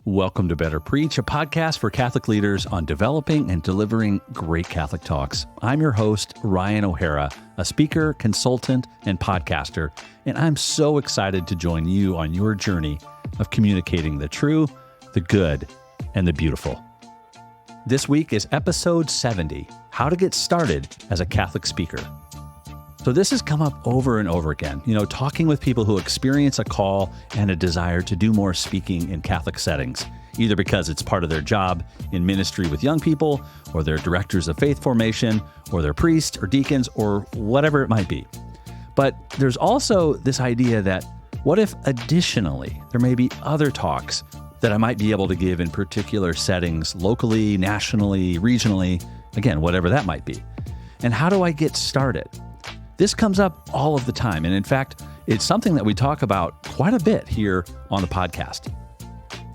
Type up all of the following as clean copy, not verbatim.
Welcome to Better Preach, a podcast for Catholic leaders on developing and delivering great Catholic talks. I'm your host, Ryan O'Hara, a speaker, consultant, and podcaster, and I'm so excited to join you on your journey of communicating the true, the good, and the beautiful. This week is episode 70, How to Get Started as a Catholic Speaker. So this has come up over and over again, talking with people who experience a call and a desire to do more speaking in Catholic settings, either because it's part of their job in ministry with young people, or they're directors of faith formation, or they're priests or deacons, or whatever it might be. But there's also this idea that what if additionally there may be other talks that I might be able to give in particular settings, locally, nationally, regionally, again, whatever that might be. And how do I get started? This comes up all of the time, and in fact, it's something that we talk about quite a bit here on the podcast.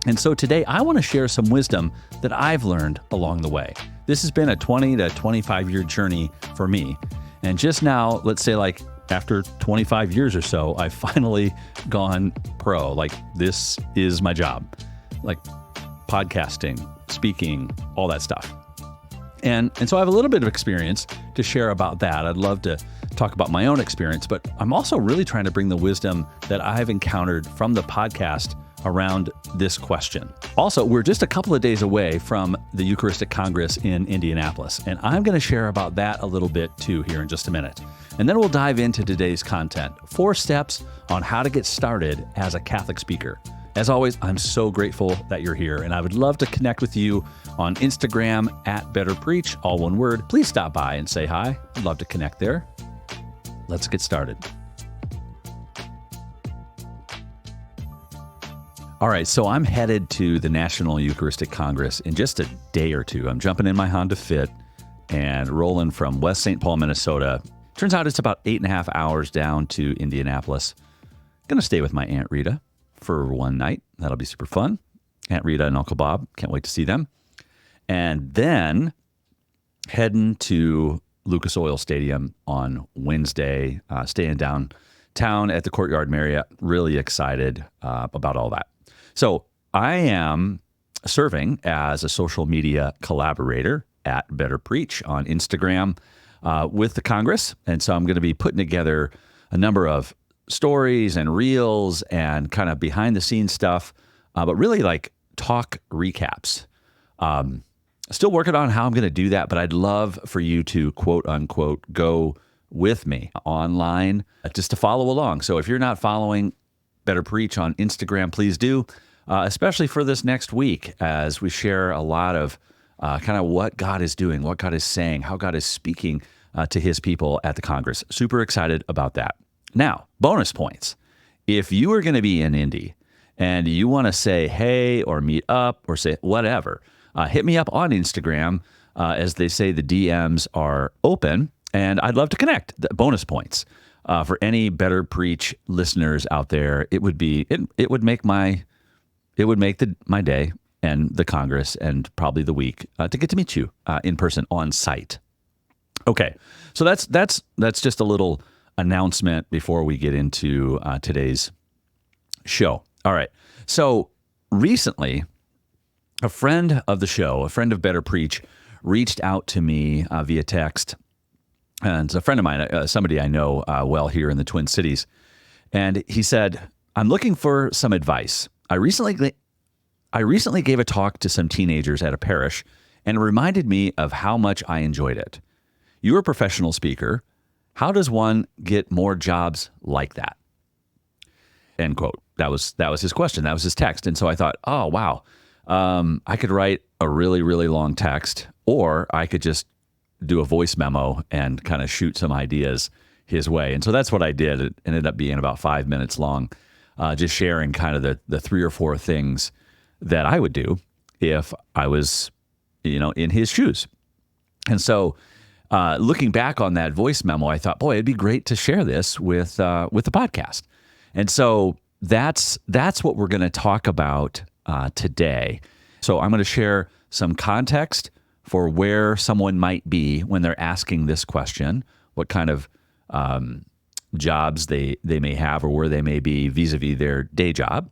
And so today, I want to share some wisdom that I've learned along the way. This has been a 20 to 25-year journey for me, and just now, let's say after 25 years or so, I've finally gone pro. This is my job, podcasting, speaking, all that stuff. And so I have a little bit of experience to share about that. I'd love to talk about my own experience, but I'm also really trying to bring the wisdom that I've encountered from the podcast around this question. Also, we're just a couple of days away from the Eucharistic Congress in Indianapolis, and I'm going to share about that a little bit too here in just a minute. And then we'll dive into today's content, 4 steps on how to get started as a Catholic speaker. As always, I'm so grateful that you're here, and I would love to connect with you on Instagram @BetterPreach, all one word. Please stop by and say hi. I'd love to connect there. Let's get started. All right, so I'm headed to the National Eucharistic Congress in just a day or two. I'm jumping in my Honda Fit and rolling from West St. Paul, Minnesota. Turns out it's about 8.5 hours down to Indianapolis. Gonna stay with my Aunt Rita for one night. That'll be super fun. Aunt Rita and Uncle Bob, can't wait to see them. And then heading to Lucas Oil Stadium on Wednesday, staying downtown at the Courtyard Marriott. Really excited about all that. So I am serving as a social media collaborator at Better Preach on Instagram with the Congress. And so I'm going to be putting together a number of stories and reels and kind of behind the scenes stuff, but really talk recaps. Still working on how I'm going to do that, but I'd love for you to quote unquote go with me online just to follow along. So if you're not following Better Preach on Instagram, please do, especially for this next week as we share a lot of kind of what God is doing, what God is saying, how God is speaking to his people at the Congress. Super excited about that. Now, bonus points. If you are going to be in Indy and you want to say hey or meet up or say whatever, hit me up on Instagram. As they say, the DMs are open, and I'd love to connect. The bonus points for any Better Preach listeners out there. It would make my day and the Congress and probably the week to get to meet you in person on site. Okay, so that's just a little announcement before we get into today's show. All right. So recently, a friend of the show, a friend of Better Preach, reached out to me via text. And it's a friend of mine, somebody I know well here in the Twin Cities. And he said, I'm looking for some advice. I recently gave a talk to some teenagers at a parish, and it reminded me of how much I enjoyed it. You're a professional speaker. How does one get more jobs like that? End quote. That was his question. That was his text. And so I thought, oh, wow. I could write a really, really long text, or I could just do a voice memo and kind of shoot some ideas his way. And so that's what I did. It ended up being about 5 minutes long, just sharing kind of the 3 or 4 things that I would do if I was, in his shoes. And so looking back on that voice memo, I thought, boy, it'd be great to share this with the podcast. And so that's what we're going to talk about today. So I'm going to share some context for where someone might be when they're asking this question, what kind of jobs they may have or where they may be vis-a-vis their day job,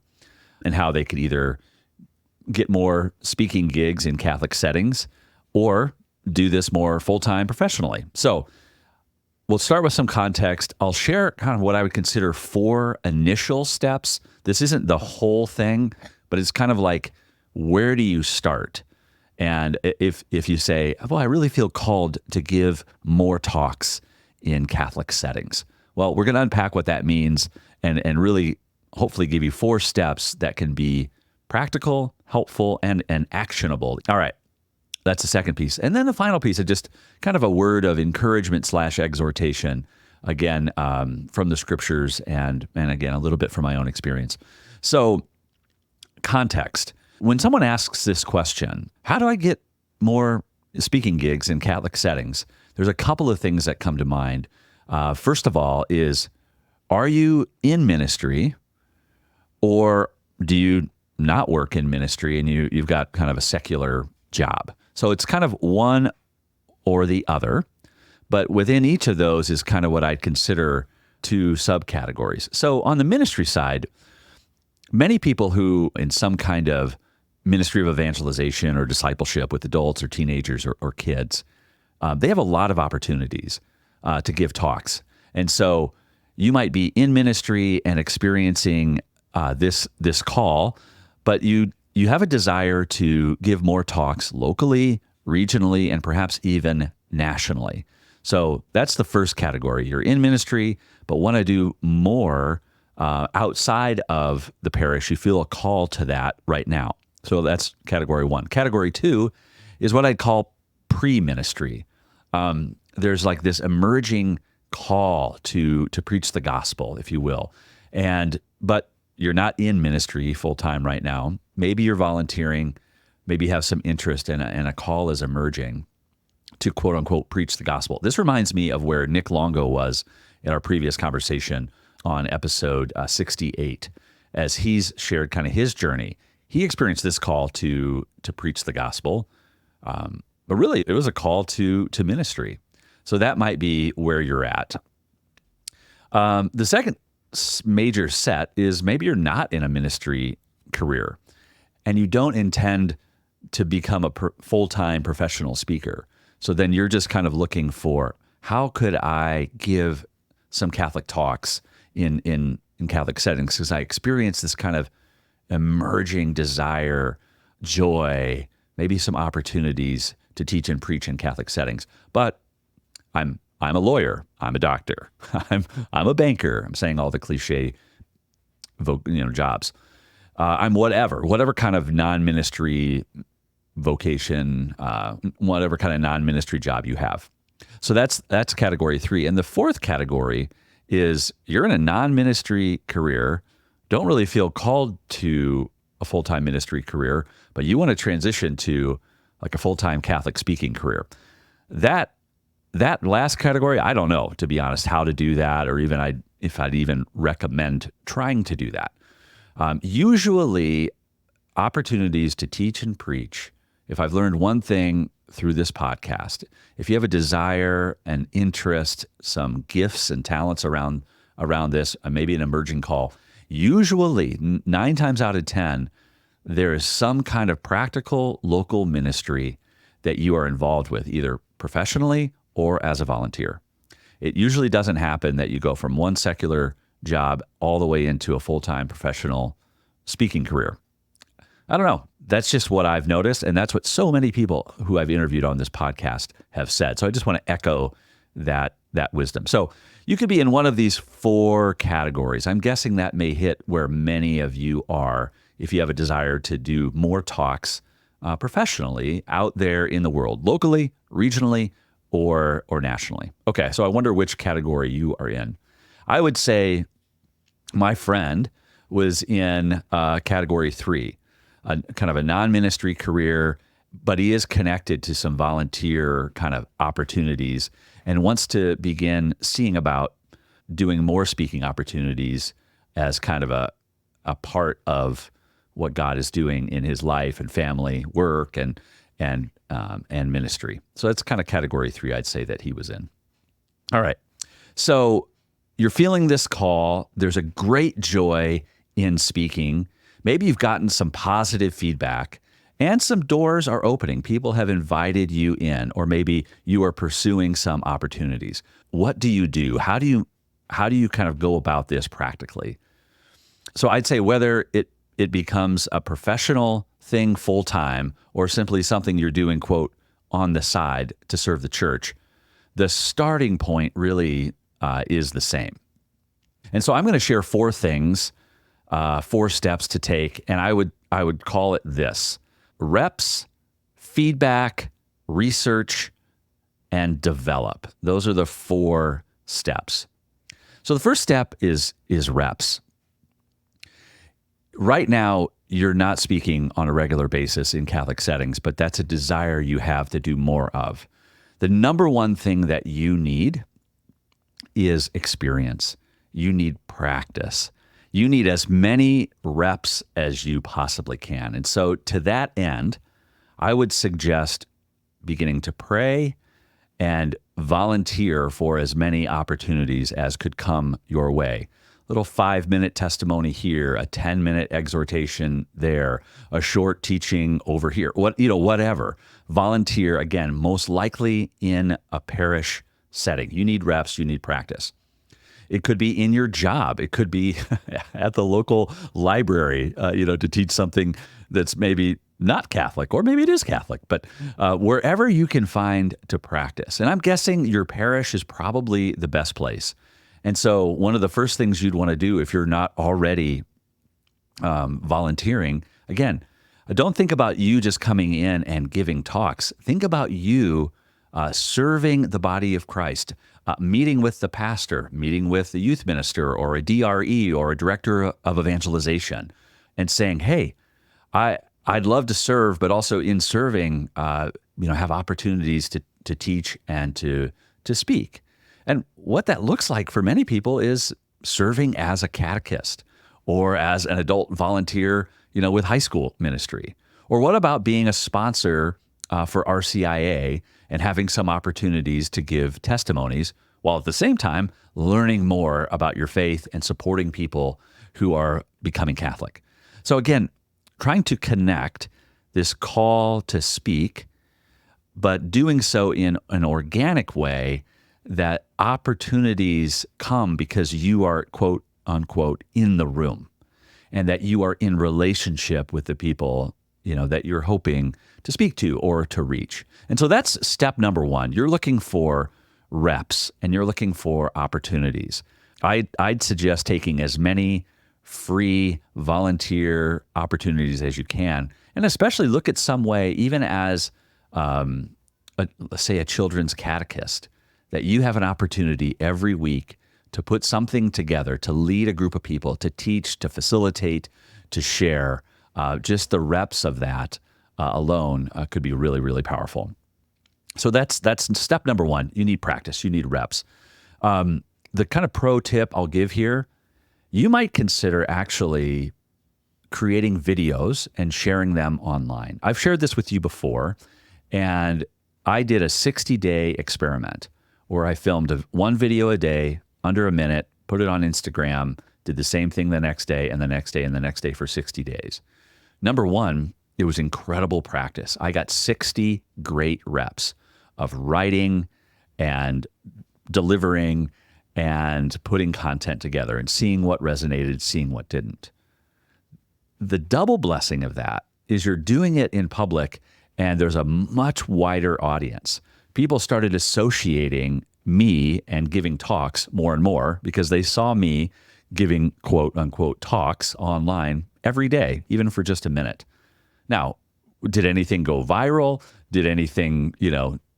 and how they could either get more speaking gigs in Catholic settings or do this more full-time professionally. So we'll start with some context. I'll share kind of what I would consider 4 initial steps. This isn't the whole thing, but it's kind of like, where do you start? And if you say, well, I really feel called to give more talks in Catholic settings. Well, we're going to unpack what that means and really hopefully give you 4 steps that can be practical, helpful, and actionable. All right. That's the second piece. And then the final piece is just kind of a word of encouragement / exhortation, again, from the scriptures and again, a little bit from my own experience. So context. When someone asks this question, how do I get more speaking gigs in Catholic settings? There's a couple of things that come to mind. First of all is, are you in ministry or do you not work in ministry and you've got kind of a secular job? So it's kind of one or the other, but within each of those is kind of what I'd consider 2 subcategories. So on the ministry side, many people who in some kind of ministry of evangelization or discipleship with adults or teenagers or kids, they have a lot of opportunities to give talks. And so you might be in ministry and experiencing this call, but you have a desire to give more talks locally, regionally, and perhaps even nationally. So that's the first category. You're in ministry, but want to do more outside of the parish. You feel a call to that right now. So that's category 1. Category 2 is what I'd call pre-ministry. There's like this emerging call to preach the gospel, if you will. But you're not in ministry full-time right now. Maybe you're volunteering, maybe you have some interest and a call is emerging to quote unquote preach the gospel. This reminds me of where Nick Longo was in our previous conversation on episode 68, as he's shared kind of his journey. He experienced this call to preach the gospel, but really it was a call to ministry. So that might be where you're at. The second major set is maybe you're not in a ministry career and you don't intend to become a full-time professional speaker. So then you're just kind of looking for, how could I give some Catholic talks in Catholic settings? Because I experienced this kind of emerging desire, joy, maybe some opportunities to teach and preach in Catholic settings. But I'm a lawyer. I'm a doctor. I'm a banker. I'm saying all the cliche, jobs. I'm whatever kind of non-ministry vocation, whatever kind of non-ministry job you have. So that's category 3. And the fourth category is you're in a non-ministry career, don't really feel called to a full-time ministry career, but you want to transition to like a full-time Catholic speaking career. That last category, I don't know, to be honest, how to do that, or even if I'd even recommend trying to do that. Usually, opportunities to teach and preach, if I've learned one thing through this podcast, if you have a desire, an interest, some gifts and talents around this, maybe an emerging call, usually 9 times out of 10, there is some kind of practical local ministry that you are involved with, either professionally or as a volunteer. It usually doesn't happen that you go from one secular job all the way into a full-time professional speaking career. I don't know. That's just what I've noticed, and that's what so many people who I've interviewed on this podcast have said. So I just want to echo that wisdom. So you could be in one of these 4 categories. I'm guessing that may hit where many of you are if you have a desire to do more talks professionally out there in the world, locally, regionally, or nationally. Okay, so I wonder which category you are in. I would say my friend was in category 3, kind of a non-ministry career, but he is connected to some volunteer kind of opportunities and wants to begin seeing about doing more speaking opportunities as kind of a part of what God is doing in his life and family, work, and ministry. So that's kind of category 3, I'd say, that he was in. All right. So you're feeling this call. There's a great joy in speaking. Maybe you've gotten some positive feedback and some doors are opening. People have invited you in, or maybe you are pursuing some opportunities. What do you do? How do you kind of go about this practically? So I'd say whether it becomes a professional thing full time or simply something you're doing, quote, on the side to serve the church, the starting point really is the same. And so I'm going to share 4 things, 4 steps to take, and I would call it this: reps, feedback, research, and develop. Those are the 4 steps. So the first step is reps. Right now, you're not speaking on a regular basis in Catholic settings, but that's a desire you have to do more of. The number one thing that you need is experience. You need practice. You need as many reps as you possibly can. And so to that end, I would suggest beginning to pray and volunteer for as many opportunities as could come your way. Little 5-minute testimony here, a 10-minute exhortation there, a short teaching over here, whatever. Volunteer, again, most likely in a parish setting. You need reps, you need practice. It could be in your job. It could be at the local library, to teach something that's maybe not Catholic, or maybe it is Catholic, but wherever you can find to practice. And I'm guessing your parish is probably the best place. And so one of the first things you'd want to do if you're not already volunteering, again, don't think about you just coming in and giving talks. Think about you serving the body of Christ, meeting with the pastor, meeting with the youth minister or a DRE or a director of evangelization, and saying, hey, I'd love to serve, but also in serving, have opportunities to teach and to speak. And what that looks like for many people is serving as a catechist or as an adult volunteer, with high school ministry. Or what about being a sponsor for RCIA and having some opportunities to give testimonies while at the same time learning more about your faith and supporting people who are becoming Catholic. So again, trying to connect this call to speak, but doing so in an organic way that opportunities come because you are, quote unquote, in the room, and that you are in relationship with the people, that you're hoping to speak to or to reach. And so that's step number 1. You're looking for reps and you're looking for opportunities. I'd suggest taking as many free volunteer opportunities as you can, and especially look at some way, even as, let's say, a children's catechist, that you have an opportunity every week to put something together, to lead a group of people, to teach, to facilitate, to share. Just the reps of that alone could be really, really powerful. So that's step number 1. You need practice. You need reps. The kind of pro tip I'll give here, you might consider actually creating videos and sharing them online. I've shared this with you before, and I did a 60-day experiment where I filmed one video a day, under a minute, put it on Instagram, did the same thing the next day and the next day and the next day for 60 days. Number 1, it was incredible practice. I got 60 great reps of writing and delivering and putting content together and seeing what resonated, seeing what didn't. The double blessing of that is you're doing it in public and there's a much wider audience. People started associating me and giving talks more and more because they saw me giving quote unquote talks online every day, even for just a minute. Now, did anything go viral? Did anything,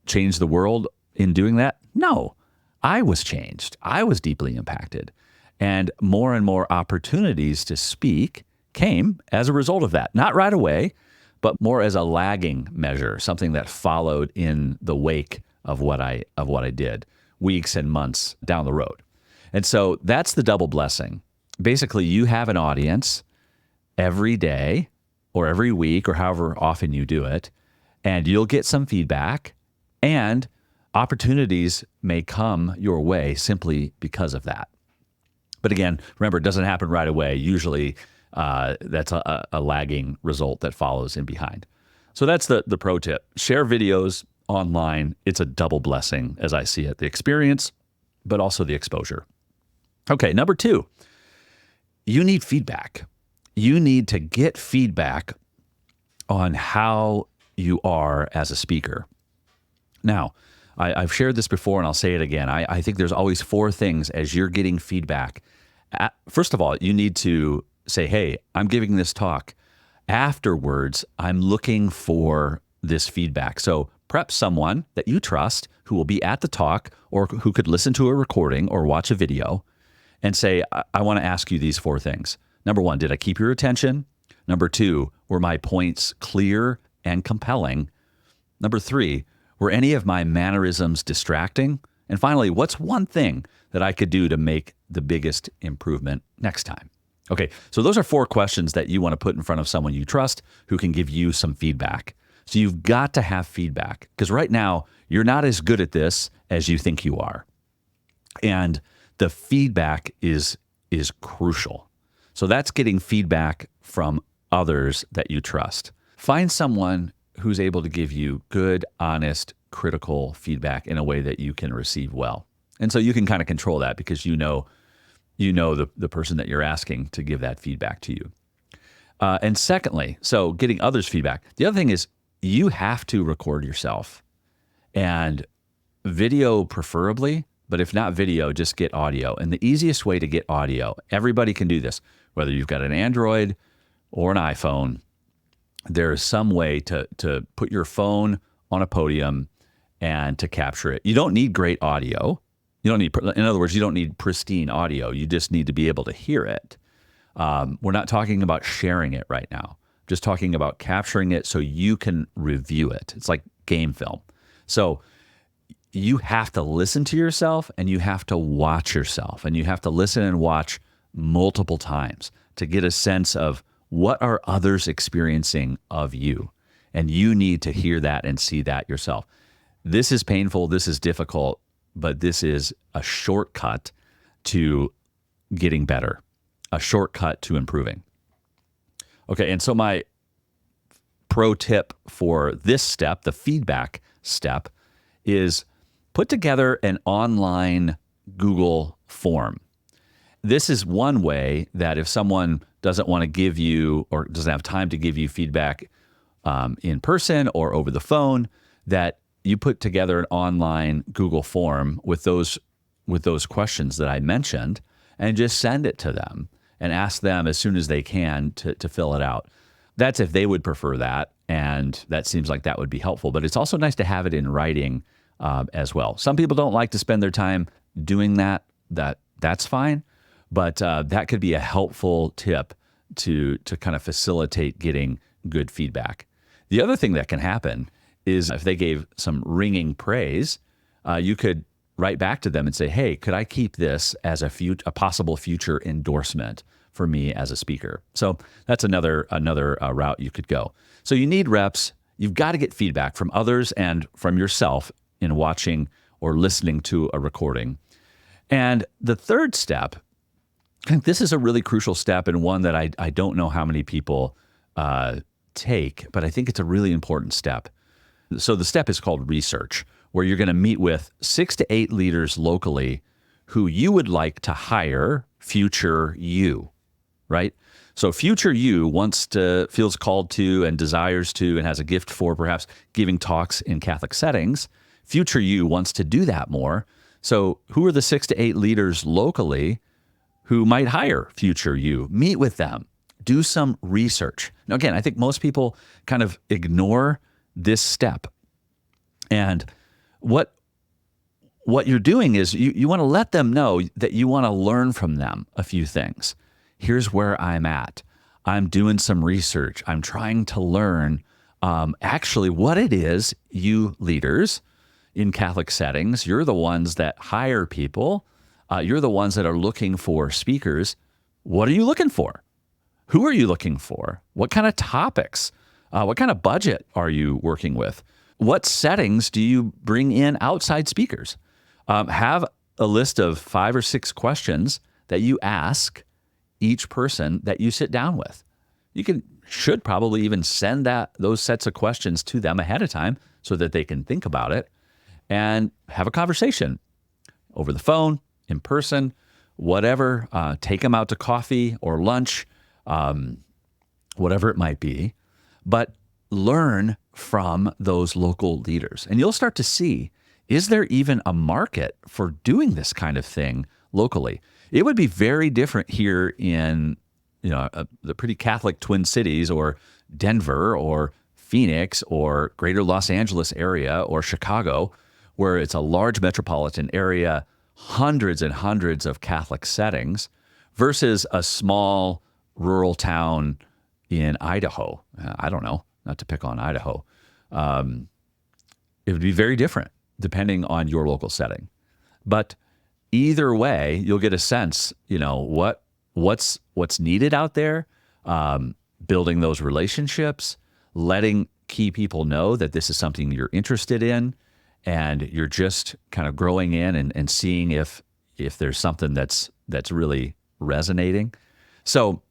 change the world in doing that? No. I was changed. I was deeply impacted. And more opportunities to speak came as a result of that. Not right away, but more as a lagging measure, something that followed in the wake of what I did, weeks and months down the road. And so that's the double blessing. Basically, you have an audience every day or every week or however often you do it, and you'll get some feedback, and opportunities may come your way simply because of that. But again, remember, it doesn't happen right away. Usually that's a lagging result that follows in behind. So that's the pro tip. Share videos online. It's a double blessing as I see it. The experience, but also the exposure. Okay, number 2, you need feedback. You need to get feedback on how you are as a speaker. Now, I've shared this before and I'll say it again. I think there's always 4 things as you're getting feedback. First of all, you need to say, hey, I'm giving this talk. Afterwards, I'm looking for this feedback. So prep someone that you trust who will be at the talk or who could listen to a recording or watch a video and say, I want to ask you these 4 things. Number 1, did I keep your attention? Number 2, were my points clear and compelling? Number 3, were any of my mannerisms distracting? And finally, what's one thing that I could do to make the biggest improvement next time? Okay, so those are 4 questions that you want to put in front of someone you trust who can give you some feedback. So you've got to have feedback because right now you're not as good at this as you think you are. And the feedback is crucial. So that's getting feedback from others that you trust. Find someone who's able to give you good, honest, critical feedback in a way that you can receive well. And so you can kind of control that because you know the person that you're asking to give that feedback to you. And secondly, so getting others' feedback. The other thing is you have to record yourself, and video preferably, but if not video, just get audio. And the easiest way to get audio, everybody can do this, whether you've got an Android or an iPhone, there is some way to put your phone on a podium and to capture it. You don't need great audio. In other words, you don't need pristine audio. You just need to be able to hear it. We're not talking about sharing it right now. Just talking about capturing it so you can review it. It's like game film. So you have to listen to yourself and you have to watch yourself, and you have to listen and watch multiple times to get a sense of what are others experiencing of you. And you need to hear that and see that yourself. This is painful. This is difficult, but this is a shortcut to getting better, a shortcut to improving. Okay, and so my pro tip for this step, the feedback step, is put together an online Google form. This is one way that if someone doesn't want to give you or doesn't have time to give you feedback in person or over the phone, that you put together an online Google form with those questions that I mentioned and just send it to them and ask them as soon as they can to fill it out. That's if they would prefer that, and that seems like that would be helpful. But it's also nice to have it in writing as well. Some people don't like to spend their time doing that. That's fine, but that could be a helpful tip to kind of facilitate getting good feedback. The other thing that can happen is if they gave some ringing praise, you could write back to them and say, hey, could I keep this as a possible future endorsement for me as a speaker? So that's another route you could go. So you need reps. You've got to get feedback from others and from yourself in watching or listening to a recording. And the third step, I think this is a really crucial step and one that I don't know how many people take, but I think it's a really important step. So the step is called research, where you're going to meet with 6 to 8 leaders locally who you would like to hire future you, right? So future you feels called to and desires to and has a gift for perhaps giving talks in Catholic settings. Future you wants to do that more. So who are the 6 to 8 leaders locally who might hire future you? Meet with them. Do some research. Now, again, I think most people kind of ignore this step. And what you're doing is you want to let them know that you want to learn from them a few things. Here's where I'm at. I'm doing some research. I'm trying to learn actually what it is, you leaders in Catholic settings. You're the ones that hire people. You're the ones that are looking for speakers. What are you looking for? Who are you looking for? What kind of topics? What kind of budget are you working with? What settings do you bring in outside speakers? Have a list of 5 or 6 questions that you ask each person that you sit down with. You should probably even send those sets of questions to them ahead of time so that they can think about it and have a conversation over the phone, in person, whatever. Take them out to coffee or lunch, whatever it might be. But learn from those local leaders. And you'll start to see, is there even a market for doing this kind of thing locally? It would be very different here in the pretty Catholic Twin Cities or Denver or Phoenix or greater Los Angeles area or Chicago, where it's a large metropolitan area, hundreds and hundreds of Catholic settings, versus a small rural town in Idaho. I don't know, not to pick on Idaho. It would be very different depending on your local setting. But either way, you'll get a sense, what's needed out there, building those relationships, letting key people know that this is something you're interested in, and you're just kind of growing in and seeing if there's something that's really resonating. So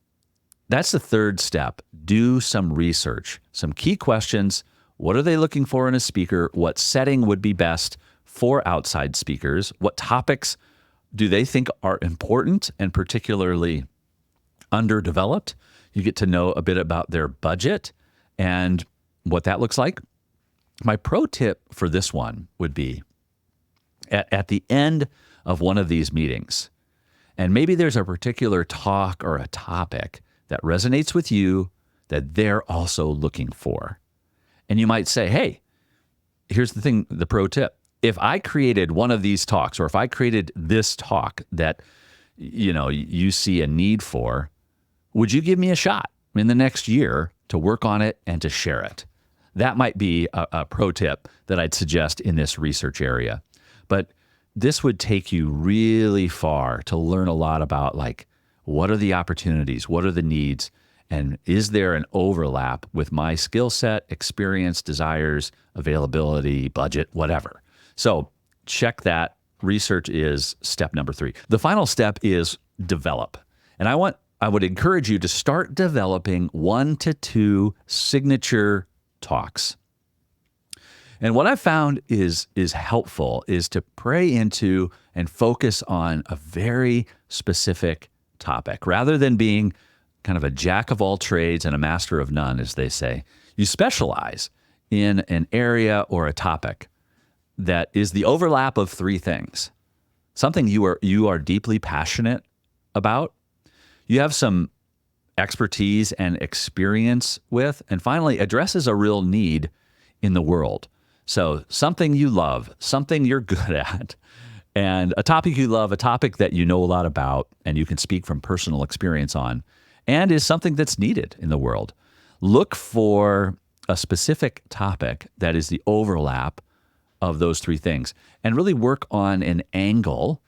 that's the third step. Do some research, some key questions. What are they looking for in a speaker? What setting would be best for outside speakers? What topics do they think are important and particularly underdeveloped? You get to know a bit about their budget and what that looks like. My pro tip for this one would be at the end of one of these meetings, and maybe there's a particular talk or a topic that resonates with you that they're also looking for. And you might say, hey, here's the thing, the pro tip. If I created one of these talks, or if I created this talk that, you see a need for, would you give me a shot in the next year to work on it and to share it? That might be a pro tip that I'd suggest in this research area. But this would take you really far to learn a lot about, what are the opportunities? What are the needs? And is there an overlap with my skill set, experience, desires, availability, budget, whatever? So check that. Research is step number 3. The final step is develop. And I would encourage you to start developing 1 to 2 signature talks. And what I've found is helpful is to pray into and focus on a very specific topic rather than being kind of a jack of all trades and a master of none, as they say. You specialize in an area or a topic that is the overlap of 3 things. Something you are deeply passionate about, you have some expertise and experience with, and finally addresses a real need in the world. So something you love, something you're good at, and a topic you love, a topic that you know a lot about and you can speak from personal experience on, and is something that's needed in the world. Look for a specific topic that is the overlap of those 3 things, and really work on an angle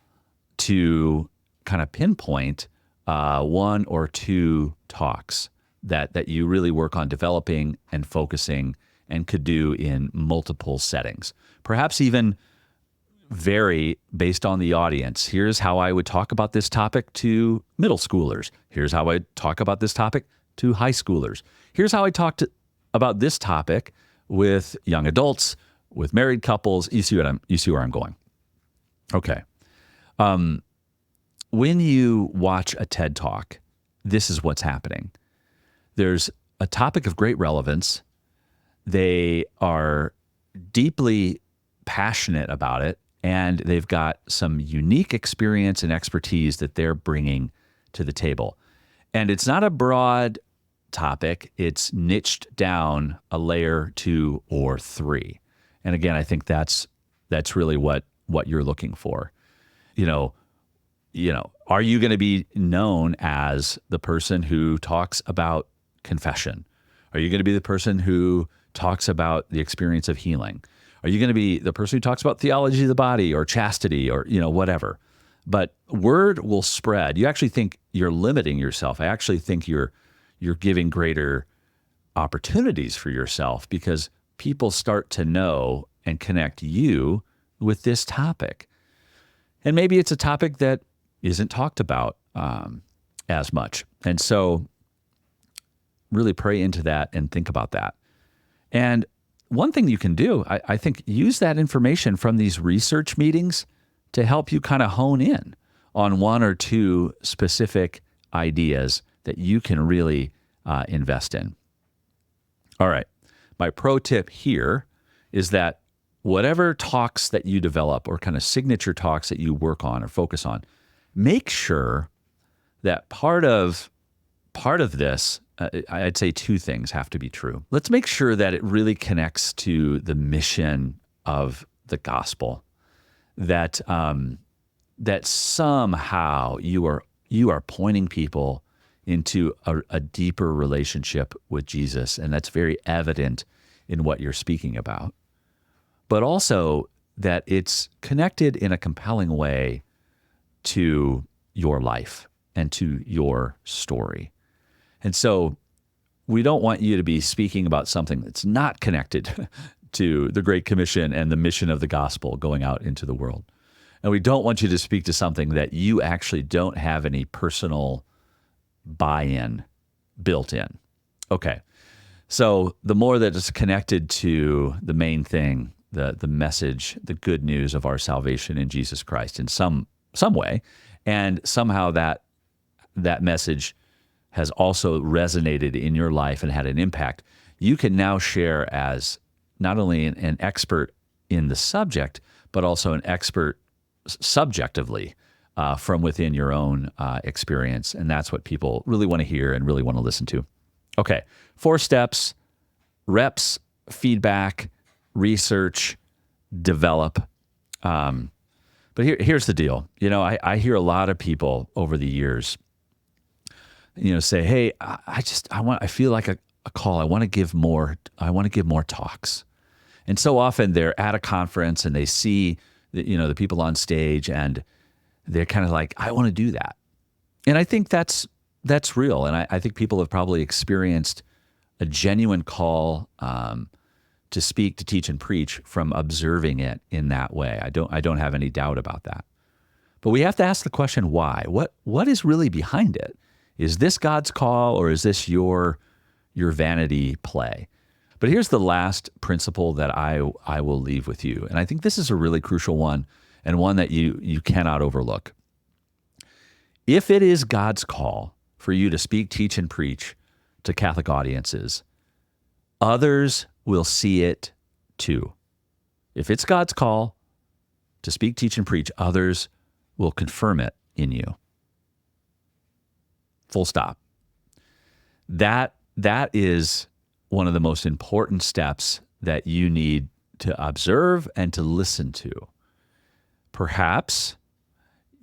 to kind of pinpoint 1 or 2 talks that you really work on developing and focusing and could do in multiple settings. Perhaps even vary based on the audience. Here's how I would talk about this topic to middle schoolers. Here's how I talk about this topic to high schoolers. Here's how I talk about this topic with young adults, with married couples. You see where I'm going. Okay. When you watch a TED Talk, this is what's happening. There's a topic of great relevance. They are deeply passionate about it, and they've got some unique experience and expertise that they're bringing to the table. And it's not a broad topic. It's niched down a layer, 2 or 3. And again, I think that's really what you're looking for. Are you going to be known as the person who talks about confession? Are you going to be the person who talks about the experience of healing? Are you going to be the person who talks about theology of the body or chastity or, whatever? But word will spread. You actually think you're limiting yourself. I actually think you're giving greater opportunities for yourself because people start to know and connect you with this topic. And maybe it's a topic that isn't talked about as much. And so really pray into that and think about that. And one thing you can do, I think, use that information from these research meetings to help you kind of hone in on one or two specific ideas that you can really invest in. All right. My pro tip here is that whatever talks that you develop or kind of signature talks that you work on or focus on, make sure that part of this, I'd say two things have to be true. Let's make sure that it really connects to the mission of the gospel, that that somehow you are pointing people into a deeper relationship with Jesus, and that's very evident in what you're speaking about. But also that it's connected in a compelling way to your life and to your story. And so we don't want you to be speaking about something that's not connected to the Great Commission and the mission of the gospel going out into the world. And we don't want you to speak to something that you actually don't have any personal buy-in built in. Okay. So the more that it's connected to the main thing, the message, the good news of our salvation in Jesus Christ in some way, and somehow that message has also resonated in your life and had an impact, you can now share as not only an expert in the subject, but also an expert subjectively from within your own experience. And that's what people really want to hear and really want to listen to. Okay, 4 steps: reps, feedback, research, develop. But here's the deal. I hear a lot of people over the years, say, "Hey, I feel like a call. I want to give more. I want to give more talks." And so often they're at a conference and they see the people on stage, and they're kind of like, "I want to do that." And I think that's real. And I think people have probably experienced a genuine call to speak, to teach, and preach from observing it in that way. I don't have any doubt about that. But we have to ask the question, why? What is really behind it? Is this God's call, or is this your vanity play? But here's the last principle that I will leave with you. And I think this is a really crucial one, and one that you cannot overlook. If it is God's call for you to speak, teach, and preach to Catholic audiences, others will see it too. If it's God's call to speak, teach, and preach, others will confirm it in you. Full stop. That is one of the most important steps that you need to observe and to listen to. Perhaps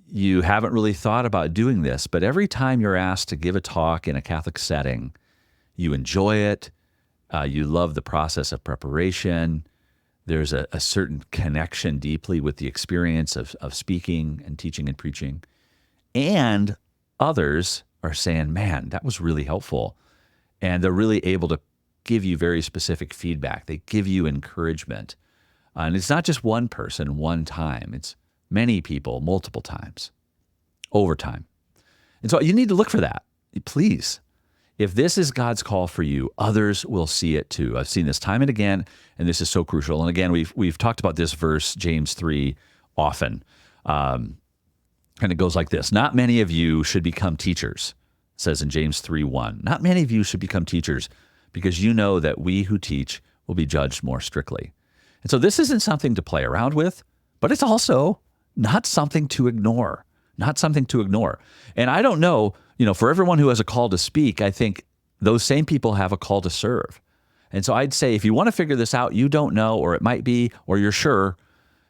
you haven't really thought about doing this, but every time you're asked to give a talk in a Catholic setting, you enjoy it. You love the process of preparation. There's a certain connection deeply with the experience of speaking and teaching and preaching. And others are saying, "Man, that was really helpful." And they're really able to give you very specific feedback. They give you encouragement. And it's not just one person, one time. It's many people, multiple times, over time. And so you need to look for that. Please. If this is God's call for you, others will see it too. I've seen this time and again, and this is so crucial. And again, we've talked about this verse, James 3, often. And it goes like this: "Not many of you should become teachers," it says in James 3:1. "Not many of you should become teachers, because you know that we who teach will be judged more strictly." And so this isn't something to play around with, but it's also not something to ignore. Not something to ignore. And I don't know, for everyone who has a call to speak, I think those same people have a call to serve. And so I'd say, if you want to figure this out, you don't know, or it might be, or you're sure,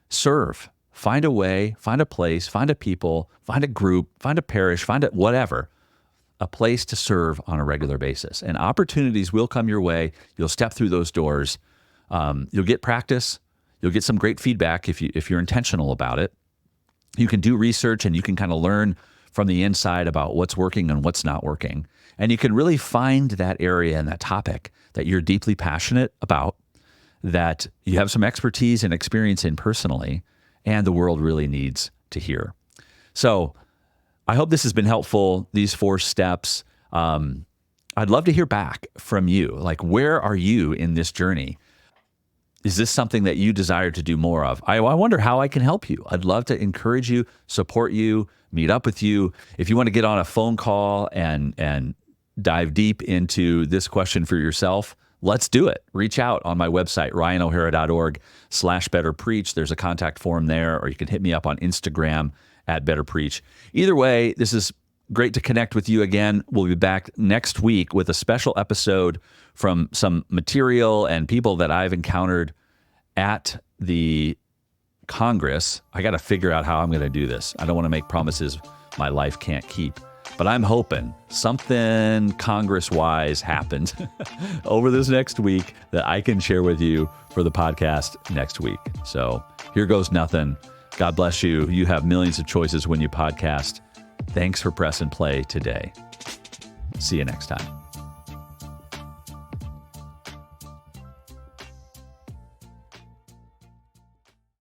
serve. Find a way, find a place, find a people, find a group, find a parish, find a whatever, a place to serve on a regular basis. And opportunities will come your way. You'll step through those doors. You'll get practice. You'll get some great feedback if you're intentional about it. You can do research, and you can kind of learn from the inside about what's working and what's not working. And you can really find that area and that topic that you're deeply passionate about, that you have some expertise and experience in personally, and the world really needs to hear. So I hope this has been helpful, these 4 steps. I'd love to hear back from you. Like, where are you in this journey? Is this something that you desire to do more of? I wonder how I can help you. I'd love to encourage you, support you, meet up with you. If you want to get on a phone call and dive deep into this question for yourself, let's do it. Reach out on my website, ryanohara.org/betterpreach. There's a contact form there, or you can hit me up on Instagram @betterpreach. Either way, this is great to connect with you again. We'll be back next week with a special episode from some material and people that I've encountered at the Congress. I got to figure out how I'm going to do this. I don't want to make promises my life can't keep, but I'm hoping something Congress-wise happened over this next week that I can share with you for the podcast next week. So here goes nothing. God bless you. You have millions of choices when you podcast. Thanks for press and play today. See you next time.